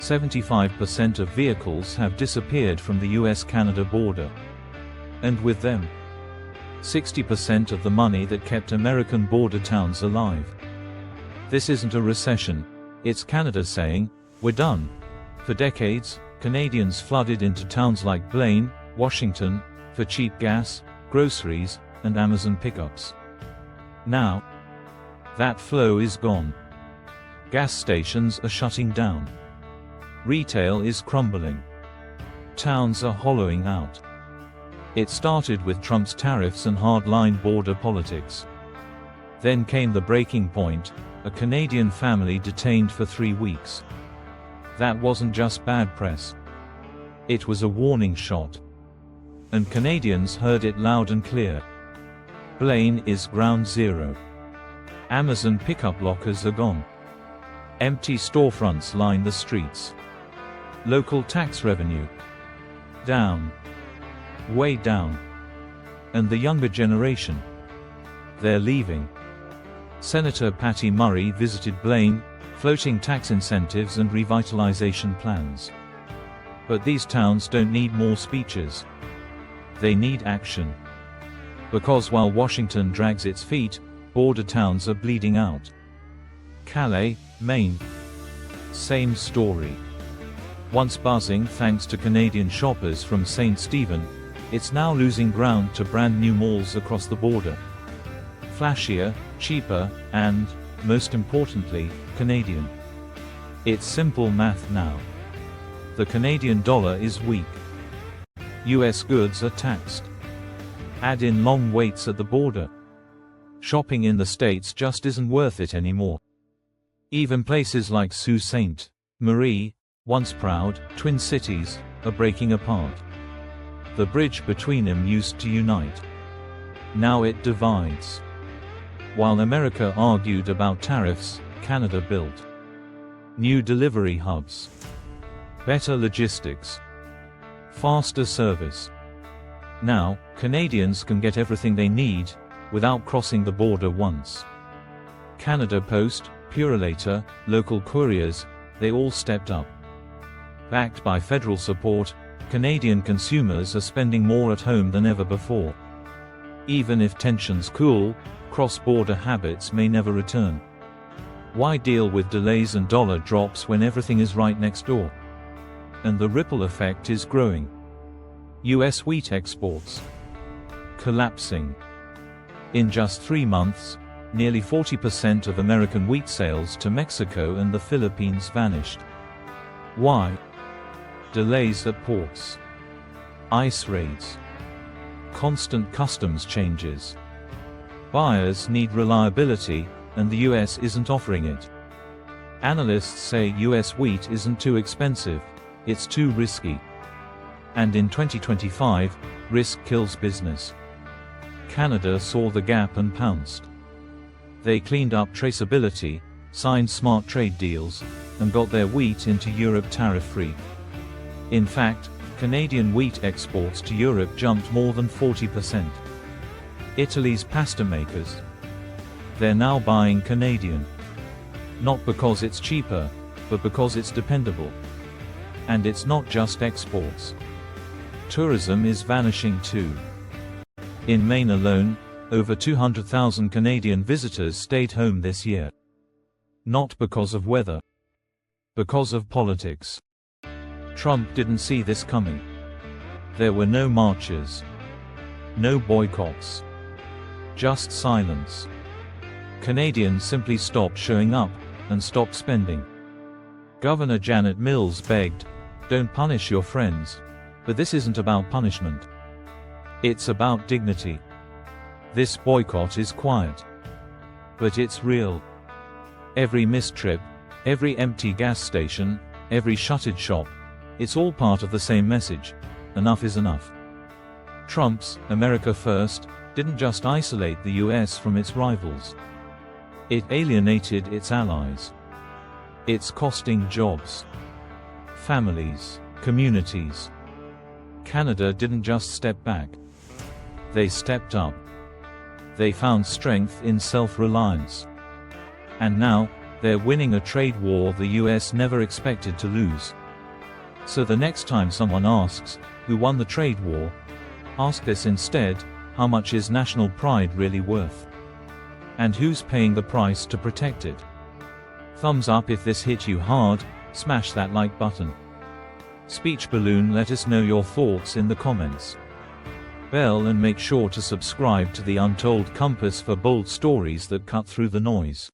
75% of vehicles have disappeared from the US-Canada border. And with them, 60% of the money that kept American border towns alive. This isn't a recession, it's Canada saying, "We're done." For decades, Canadians flooded into towns like Blaine, Washington, for cheap gas, groceries, and Amazon pickups. Now, that flow is gone. Gas stations are shutting down. Retail is crumbling. Towns are hollowing out. It started with Trump's tariffs and hard-line border politics. Then came the breaking point, a Canadian family detained for 3 weeks. That wasn't just bad press. It was a warning shot. And Canadians heard it loud and clear. Blaine is ground zero. Amazon pickup lockers are gone. Empty storefronts line the streets. Local tax revenue down. Way down. And the younger generation, they're leaving. Senator Patty Murray visited Blaine, floating tax incentives and revitalization plans. But these towns don't need more speeches. They need action. Because while Washington drags its feet, border towns are bleeding out. Calais, Maine. Same story. Once buzzing thanks to Canadian shoppers from St. Stephen, it's now losing ground to brand new malls across the border. Flashier, cheaper, and, most importantly, Canadian. It's simple math now. The Canadian dollar is weak. US goods are taxed. Add in long waits at the border. Shopping in the States just isn't worth it anymore. Even places like Sault Ste. Marie, once proud Twin Cities, are breaking apart. The bridge between them used to unite. Now it divides. While America argued about tariffs, Canada built new delivery hubs, better logistics, faster service. Now, Canadians can get everything they need, without crossing the border once. Canada Post, Purolator, local couriers, they all stepped up. Backed by federal support, Canadian consumers are spending more at home than ever before. Even if tensions cool, cross-border habits may never return. Why deal with delays and dollar drops when everything is right next door? And the ripple effect is growing. US wheat exports collapsing. In just 3 months, nearly 40% of American wheat sales to Mexico and the Philippines vanished. Why? Delays at ports, ICE raids, constant customs changes. Buyers need reliability, and the US isn't offering it. Analysts say US wheat isn't too expensive, it's too risky. And in 2025, risk kills business. Canada saw the gap and pounced. They cleaned up traceability, signed smart trade deals, and got their wheat into Europe tariff-free. In fact, Canadian wheat exports to Europe jumped more than 40%. Italy's pasta makers, they're now buying Canadian. Not because it's cheaper, but because it's dependable. And it's not just exports. Tourism is vanishing too. In Maine alone, over 200,000 Canadian visitors stayed home this year. Not because of weather. Because of politics. Trump didn't see this coming. There were no marches. No boycotts. Just silence. Canadians simply stopped showing up, and stopped spending. Governor Janet Mills begged, "Don't punish your friends." But this isn't about punishment. It's about dignity. This boycott is quiet. But it's real. Every missed trip, every empty gas station, every shuttered shop, it's all part of the same message. Enough is enough. Trump's America First didn't just isolate the US from its rivals. It alienated its allies. It's costing jobs, families, communities. Canada didn't just step back. They stepped up. They found strength in self-reliance. And now, They're winning a trade war the US never expected to lose. So the next time someone asks, who won the trade war? Ask this instead: how much is national pride really worth? And who's paying the price to protect it? Thumbs up if this hit you hard, smash that like button. Speech balloon, let us know your thoughts in the comments. Bell, and make sure to subscribe to the Untold Compass for bold stories that cut through the noise.